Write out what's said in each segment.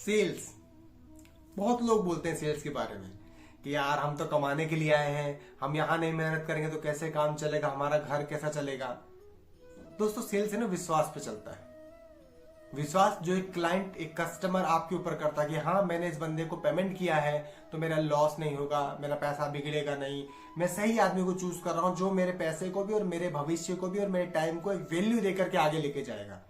Sales, बहुत लोग बोलते हैं सेल्स के बारे में कि यार हम तो कमाने के लिए आए हैं, हम यहां नहीं मेहनत करेंगे तो कैसे काम चलेगा, हमारा घर कैसा चलेगा। दोस्तों सेल्स है ना, विश्वास पे चलता है। विश्वास जो एक क्लाइंट, एक कस्टमर आपके ऊपर करता है कि हाँ मैंने इस बंदे को पेमेंट किया है तो मेरा लॉस नहीं होगा, मेरा पैसा बिगड़ेगा नहीं, मैं सही आदमी को चूज कर रहा हूं जो मेरे पैसे को भी और मेरे भविष्य को भी और मेरे टाइम को एक वैल्यू देकर के आगे लेके जाएगा।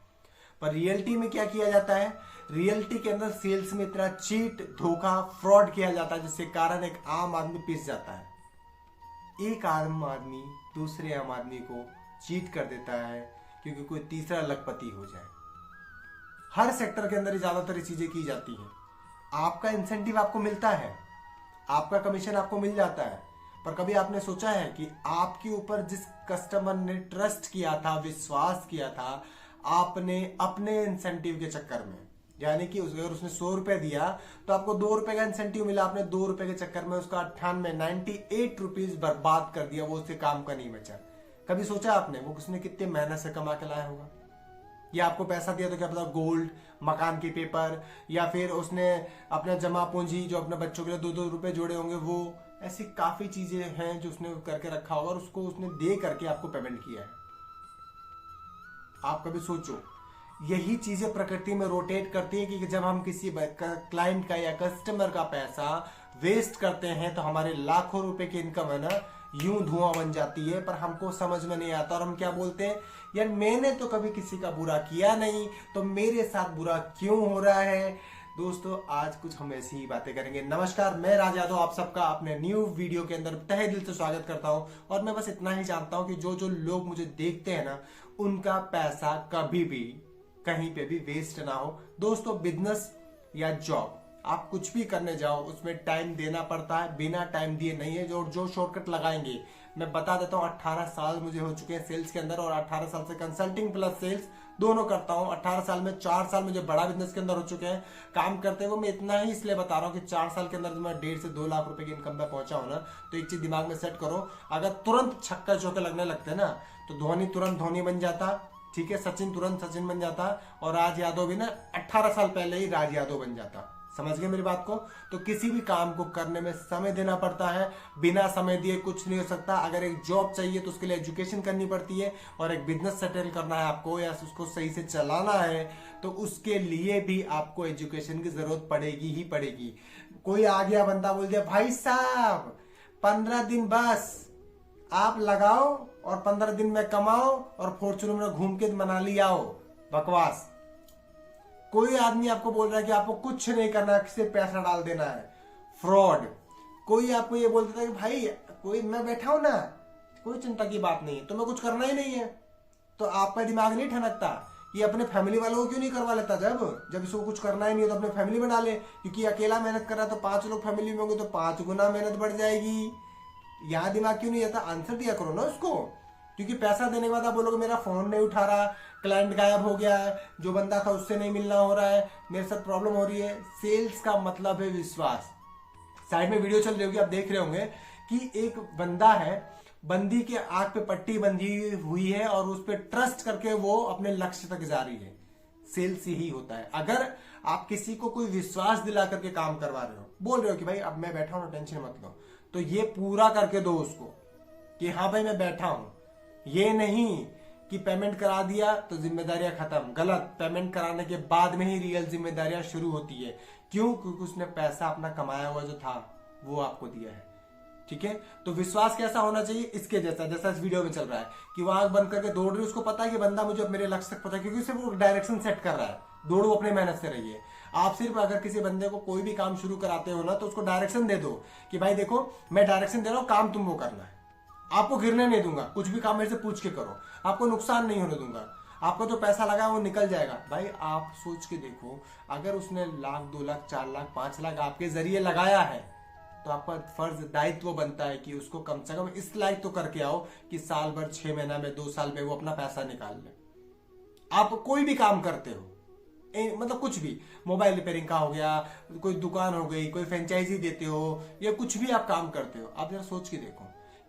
पर रियलिटी में क्या किया जाता है? रियलिटी के अंदर सेल्स में इतना चीट, धोखा, फ्रॉड किया जाता है जिसके कारण एक आम आदमी पिस जाता है। एक आम आदमी दूसरे आम आदमी को चीट कर देता है क्योंकि कोई तीसरा लखपति हो जाए। हर सेक्टर के अंदर ज्यादातर चीजें की जाती हैं। आपका इंसेंटिव आपको मिलता है, आपका कमीशन आपको मिल जाता है, पर कभी आपने सोचा है कि आपके ऊपर जिस कस्टमर ने ट्रस्ट किया था, विश्वास किया था, आपने अपने इंसेंटिव के चक्कर में, यानी कि अगर उसने 100 रुपए दिया तो आपको 2 रुपए का इंसेंटिव मिला, आपने 2 रुपए के चक्कर में उसका 98 रुपीज बर्बाद कर दिया, वो उससे काम का नहीं बचा। कभी सोचा आपने वो उसने कितने मेहनत से कमा के लाया होगा? या आपको पैसा दिया तो क्या पता गोल्ड, मकान के पेपर, या फिर उसने अपना जमा पूंजी जो अपने बच्चों के लिए 2-2 रुपए जोड़े होंगे, वो ऐसी काफी चीजें हैं जो उसने करके रखा होगा और उसको उसने दे करके आपको पेमेंट किया है। आप कभी सोचो, यही चीजें प्रकृति में रोटेट करती है कि जब हम किसी क्लाइंट का या कस्टमर का पैसा वेस्ट करते हैं तो हमारे लाखों रुपए की इनकम है ना यूं धुआं बन जाती है, पर हमको समझ में नहीं आता और हम क्या बोलते हैं, यार मैंने तो कभी किसी का बुरा किया नहीं तो मेरे साथ बुरा क्यों हो रहा है। दोस्तों आज कुछ हम ऐसी ही बातें करेंगे। नमस्कार, मैं राज यादव आप सबका अपने न्यू वीडियो के अंदर तहे दिल से स्वागत करता हूं। और मैं बस इतना ही जानता हूं कि जो जो लोग मुझे देखते हैं ना, उनका पैसा कभी भी कहीं पे भी वेस्ट ना हो। दोस्तों बिजनेस या जॉब आप कुछ भी करने जाओ उसमें टाइम देना पड़ता है, बिना टाइम दिए नहीं है। जो शॉर्टकट लगाएंगे, मैं बता देता हूँ 18 साल मुझे हो चुके हैं सेल्स के अंदर और 18 साल से कंसल्टिंग प्लस सेल्स दोनों करता हूँ। 18 साल में 4 साल मुझे बड़ा बिजनेस के अंदर हो चुके हैं काम करते हुए। मैं इतना ही इसलिए बता रहा हूँ कि 4 साल के अंदर मैं 1.5 से 2 लाख रुपए की इनकम पे पहुंचा हूं ना, तो एक चीज दिमाग में सेट करो, अगर तुरंत छक्का चौके लगने लगते ना तो धोनी तुरंत धोनी बन जाता, ठीक है, सचिन तुरंत सचिन बन जाता और राज यादव भी ना 18 साल पहले ही राज यादव बन जाता। समझ गए मेरी बात को? तो किसी भी काम को करने में समय देना पड़ता है, बिना समय दिए कुछ नहीं हो सकता। अगर एक जॉब चाहिए तो उसके लिए एजुकेशन करनी पड़ती है, और एक बिजनेस सेटल करना है आपको या उसको सही से चलाना है तो उसके लिए भी आपको एजुकेशन की जरूरत पड़ेगी ही पड़ेगी। कोई आ गया बंदा बोल दिया भाई साहब 15 दिन बस आप लगाओ और 15 दिन में कमाओ और फॉर्चूनर में घूम के मनाली आओ, बकवास। कोई आदमी आपको बोल रहा है कि आपको कुछ नहीं करना है, सिर्फ पैसा डाल देना है, फ्रॉड। कोई आपको ये बोल देता है कि भाई कोई मैं बैठा हूं ना, कोई चिंता की बात नहीं है, तुम्हें कुछ करना ही नहीं है, तो आपका दिमाग नहीं ठनकता ये अपने फैमिली वालों को क्यों नहीं करवा लेता? जब इसको कुछ करना ही नहीं है तो अपने फैमिली बना ले, क्योंकि अकेला मेहनत कर रहा है तो 5 लोग फैमिली में होंगे तो 5 गुना मेहनत बढ़ जाएगी। यहाँ दिमाग क्यों नहीं आता? आंसर दिया करो ना उसको, क्योंकि पैसा देने के बाद आप बोलोगे मेरा फोन नहीं उठा रहा, क्लाइंट गायब हो गया है, जो बंदा था उससे नहीं मिलना हो रहा है, मेरे साथ प्रॉब्लम हो रही है। सेल्स का मतलब है विश्वास। साइड में वीडियो चल रही होगी, आप देख रहे होंगे कि एक बंदा है, बंदी के आंख पे पट्टी बंधी हुई है और उस पर ट्रस्ट करके वो अपने लक्ष्य तक जा रही है। सेल्स यही होता है। अगर आप किसी को कोई विश्वास दिला करके काम करवा रहे हो, बोल रहे हो कि भाई अब मैं बैठा हूं, टेंशन मत लो, तो ये पूरा करके दो उसको कि हाँ भाई मैं बैठा हूं। ये नहीं कि पेमेंट करा दिया तो जिम्मेदारियां खत्म, गलत। पेमेंट कराने के बाद में ही रियल जिम्मेदारियां शुरू होती है। क्यों? क्योंकि उसने पैसा अपना कमाया हुआ जो था वो आपको दिया है, ठीक है। तो विश्वास कैसा होना चाहिए? इसके जैसा, जैसा इस वीडियो में चल रहा है कि वो आंख बंद करके दौड़ रही है, उसको पता है कि बंदा मुझे मेरे लक्ष्य तक पता है, क्योंकि उसे वो डायरेक्शन सेट कर रहा है, दौड़ो अपने मेहनत से रहिए। आप सिर्फ अगर किसी बंदे को कोई भी काम शुरू कराते हो ना तो उसको डायरेक्शन दे दो कि भाई देखो मैं डायरेक्शन दे रहा हूं, काम तुमको करना है, आपको गिरने नहीं दूंगा, कुछ भी काम मेरे से पूछ के करो, आपको नुकसान नहीं होने दूंगा, आपका जो पैसा लगा वो निकल जाएगा। भाई आप सोच के देखो, अगर उसने 1 लाख 2 लाख 4 लाख 5 लाख आपके जरिए लगाया है तो आपका फर्ज दायित्व बनता है कि उसको कम से कम इस लायक तो करके आओ कि साल भर 6 महीना में 2 साल में वो अपना पैसा निकाल ले। आप कोई भी काम करते हो, मतलब कुछ भी, मोबाइल रिपेयरिंग का हो गया, कोई दुकान हो गई, कोई फ्रेंचाइजी देते हो, या कुछ भी आप काम करते हो, आप जरा सोच के देखो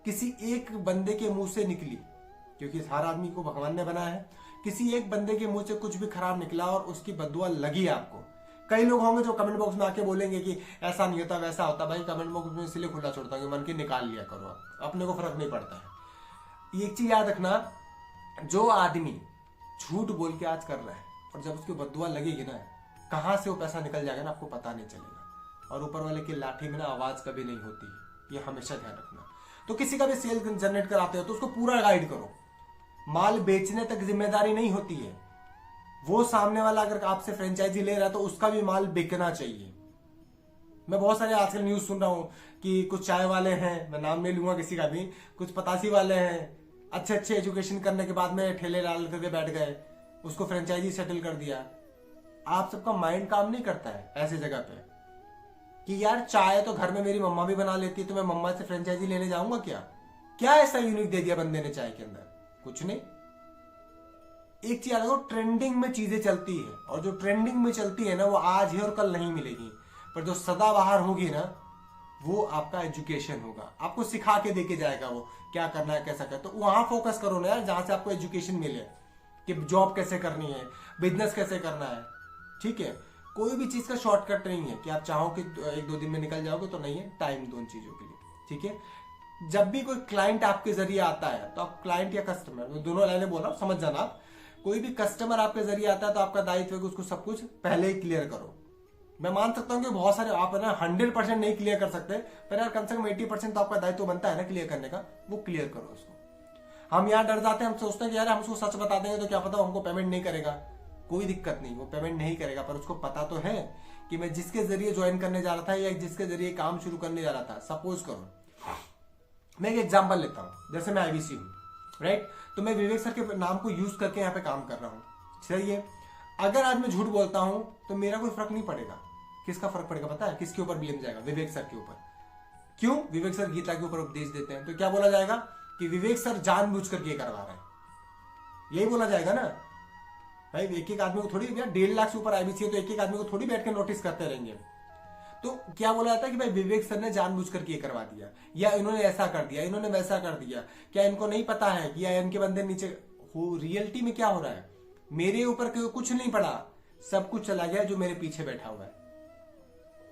किसी एक बंदे के मुंह से निकली, क्योंकि हर आदमी को भगवान ने बनाया है, किसी एक बंदे के मुंह से कुछ भी खराब निकला और उसकी बददुआ लगी आपको, कई लोग होंगे जो कमेंट बॉक्स में आके बोलेंगे कि ऐसा नहीं होता वैसा होता। भाई कमेंट बॉक्स में इसलिए खुला छोड़ता हूँ कि मन की निकाल लिया करो, आप अपने को फर्क नहीं पड़ता है। एक चीज याद रखना, जो आदमी झूठ बोल के आज कर रहा है और जब उसकी बद्दुआ लगेगी ना, कहां से वो पैसा निकल जाएगा ना आपको पता नहीं चलेगा। और ऊपर वाले की लाठी में ना आवाज कभी नहीं होती है, ये हमेशा ध्यान रखना। तो किसी का भी सेल जनरेट कराते हो तो उसको पूरा गाइड करो। माल बेचने तक जिम्मेदारी नहीं होती है, वो सामने वाला अगर आपसे फ्रेंचाइजी ले रहा है तो उसका भी माल बिकना चाहिए। मैं बहुत सारे आजकल न्यूज सुन रहा हूं कि कुछ चाय वाले हैं, मैं नाम नहीं लूंगा किसी का भी, कुछ पतासी वाले हैं, अच्छे अच्छे एजुकेशन करने के बाद में ठेले डाल करके बैठ गए, उसको फ्रेंचाइजी सेटल कर दिया। आप सबका माइंड काम नहीं करता है ऐसे जगह पे कि यार चाय तो घर में मेरी मम्मा भी बना लेती है, तो मैं मम्मा से फ्रेंचाइजी लेने जाऊंगा क्या? क्या ऐसा यूनिक दे दिया बंदे ने चाय के अंदर? कुछ नहीं। एक चीज अलग, ट्रेंडिंग में चीजें चलती है और जो ट्रेंडिंग में चलती है ना वो आज है और कल नहीं मिलेगी, पर जो सदाबहार होगी ना वो आपका एजुकेशन होगा, आपको सिखा के देके जाएगा वो क्या करना है कैसा करना है। तो वहां फोकस करो ना यार जहां से आपको एजुकेशन मिले कि जॉब कैसे करनी है, बिजनेस कैसे करना है। ठीक है, कोई भी चीज का शॉर्टकट नहीं है कि आप चाहो कि 1-2 दिन में निकल जाओगे, तो नहीं है। टाइम दो उन चीजों के लिए। ठीक है, जब भी कोई क्लाइंट आपके जरिए आता है तो आप क्लाइंट या कस्टमर, दोनों लाइनें बोल रहा हूं, समझ जाना आप। कोई भी कस्टमर आपके जरिए आता है तो आपका दायित्व है कि उसको सब कुछ पहले ही क्लियर करो। मैं मान सकता हूं कि बहुत सारे आप है ना 100% नहीं क्लियर कर सकते, पर यार कम से कम 80% तो आपका दायित्व बनता है ना क्लियर करने का, वो क्लियर करो उसको। हम यहाँ डर जाते हैं, हम सोचते हैं कि यार हम उसको सच बता देंगे तो क्या पता हमको पेमेंट नहीं करेगा। कोई दिक्कत नहीं, वो पेमेंट नहीं करेगा, पर उसको पता तो है कि मैं जिसके जरिए ज्वाइन करने जा रहा था या जिसके जरिए काम शुरू करने जा रहा था। सपोज करो मैं एक एग्जांपल लेता हूं, जैसे मैं आईबीसी हूं, राइट, तो मैं विवेक सर के नाम को यूज करके यहाँ पे काम कर रहा हूं। सही है, अगर आज मैं झूठ बोलता हूं तो मेरा कोई फर्क नहीं पड़ेगा। किसका फर्क पड़ेगा पता है? किसके ऊपर ब्लेम जाएगा? विवेक सर के ऊपर। क्यों? विवेक सर गीता के ऊपर उपदेश देते हैं, तो क्या बोला जाएगा कि विवेक सर जानबूझ करके ये करवा रहे हैं, यही बोला जाएगा ना। भाई एक एक आदमी को थोड़ी, 1.5 लाख से ऊपर आईबीसी है तो एक एक आदमी को थोड़ी बैठ के नोटिस करते रहेंगे। तो क्या बोला जाता है कि भाई विवेक सर ने जानबूझ करके ये करवा दिया, या इन्होंने ऐसा कर दिया, इन्होंने वैसा कर दिया। क्या इनको नहीं पता है कि या इनके बंदे नीचे हो? रियलिटी में क्या हो रहा है, मेरे ऊपर कुछ नहीं पड़ा, सब कुछ चला गया जो मेरे पीछे बैठा हुआ है,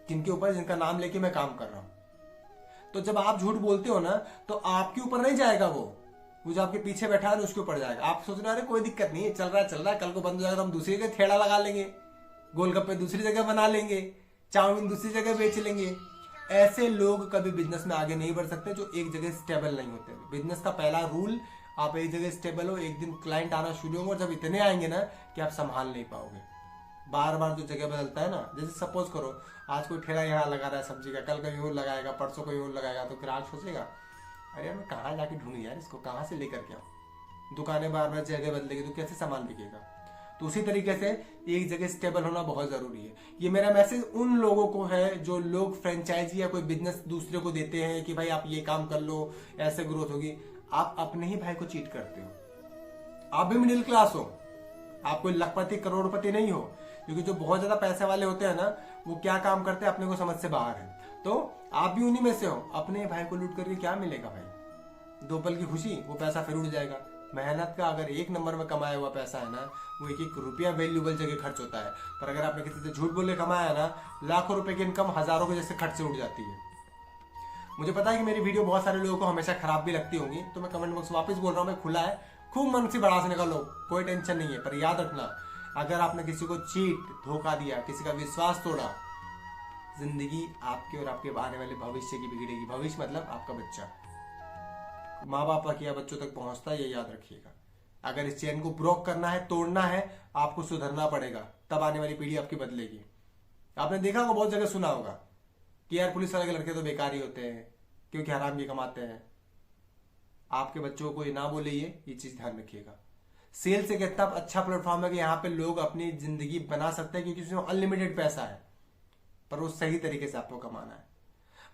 जिनके ऊपर, जिनका नाम लेके मैं काम कर रहा हूं। तो जब आप झूठ बोलते हो ना तो आपके ऊपर नहीं जाएगा वो जो आपके पीछे बैठा है उसके ऊपर जाएगा। आप सोच रहे हो कोई दिक्कत नहीं है, चल रहा है, कल को बंद हो जाएगा तो हम दूसरी जगह ठेला लगा लेंगे, गोलगप्पे दूसरी जगह बना लेंगे, चाउमीन दूसरी जगह बेच लेंगे। ऐसे लोग कभी बिजनेस में आगे नहीं बढ़ सकते जो एक जगह स्टेबल नहीं होते। बिजनेस का पहला रूल, आप एक जगह स्टेबल हो, एक दिन क्लाइंट आना शुरू होंगे और जब इतने आएंगे ना कि आप संभाल नहीं पाओगे। बार बार जो जगह बदलता है ना, जैसे सपोज करो आज कोई ठेला यहाँ लगा रहा है सब्जी का, कल कहीं और लगाएगा, परसों कोई और लगाएगा, तो ग्राहक सोचेगा अरे यार मैं कहाँ जाके ढूंढूं यार, इसको कहाँ से लेकर के आऊं। दुकानें बार बार जगह बदलेगी तो कैसे सामान बिकेगा? तो उसी तरीके से एक जगह स्टेबल होना बहुत जरूरी है। ये मेरा मैसेज उन लोगों को है जो लोग फ्रेंचाइजी या कोई बिजनेस दूसरे को देते हैं कि भाई आप ये काम कर लो, ऐसे ग्रोथ होगी। आप अपने ही भाई को चीट करते हो। आप भी मिडिल क्लास हो, आप कोई लखपति करोड़पति नहीं हो, क्योंकि जो बहुत ज्यादा पैसे वाले होते हैं ना वो क्या काम करते हैं अपने को समझ से बाहर है। तो आप भी उन्हीं में से हो। अपने भाई को लूट करके क्या मिलेगा भाई? 2 पल की खुशी, वो पैसा फिर उड़ जाएगा। मेहनत का अगर 1 नंबर में कमाया हुआ पैसा है ना, वो 1-1 रुपया वैल्यूबल जगह खर्च होता है। पर अगर आपने किसी से झूठ बोल के कमाया है ना, लाखों रुपए की इनकम हजारों के जैसे खर्च से उड़ जाती है। मुझे पता है कि मेरी वीडियो बहुत सारे लोगों को हमेशा खराब भी लगती होंगी, तो मैं कमेंट बॉक्स वापस बोल रहा हूँ, मैं खुला है, खूब मन से बड़ा से निकालो, कोई टेंशन नहीं है। पर याद रखना, अगर आपने किसी को चीट, धोखा दिया, किसी का विश्वास तोड़ा, जिंदगी आपके और आपके आने वाले भविष्य की बिगड़ेगी। भविष्य मतलब आपका बच्चा, माँ बाप का किया बच्चों तक पहुंचता है, ये याद रखिएगा। अगर इस चेन को ब्रोक करना है, तोड़ना है, आपको सुधरना पड़ेगा, तब आने वाली पीढ़ी आपकी बदलेगी। आपने देखा होगा, बहुत जगह सुना होगा कि यार पुलिस वाले के लड़के तो बेकार ही होते हैं क्योंकि हराम की कमाते हैं। आपके बच्चों को ये ना बोले, ये चीज ध्यान रखिएगा। सेल्स एक इतना अच्छा प्लेटफॉर्म है कि यहाँ पे लोग अपनी जिंदगी बना सकते हैं क्योंकि उसमें अनलिमिटेड पैसा है, पर वो सही तरीके से आपको कमाना है।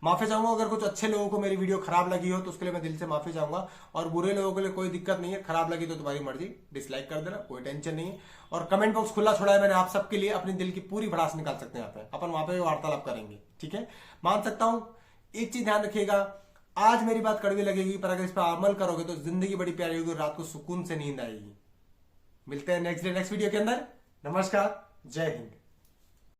माफी चाहूंगा अगर कुछ अच्छे लोगों को मेरी वीडियो खराब लगी हो तो उसके लिए मैं दिल से माफी चाहूंगा, और बुरे लोगों के लिए कोई दिक्कत नहीं है, खराब लगी तो तुम्हारी मर्जी, डिसलाइक कर देना, कोई टेंशन नहीं है। और कमेंट बॉक्स खुला छोड़ा है मैंने आप सबके लिए, अपने दिल की पूरी भड़ास निकाल सकते हैं यहाँ पे, अपन वहां पे वार्तालाप करेंगे। ठीक है, मान सकता हूं। एक चीज ध्यान रखिएगा, आज मेरी बात कड़वी लगेगी, पर अगर इस पर अमल करोगे तो जिंदगी बड़ी प्यारी होगी, रात को सुकून से नींद आएगी। मिलते हैं नेक्स्ट वीडियो के अंदर। नमस्कार, जय हिंद।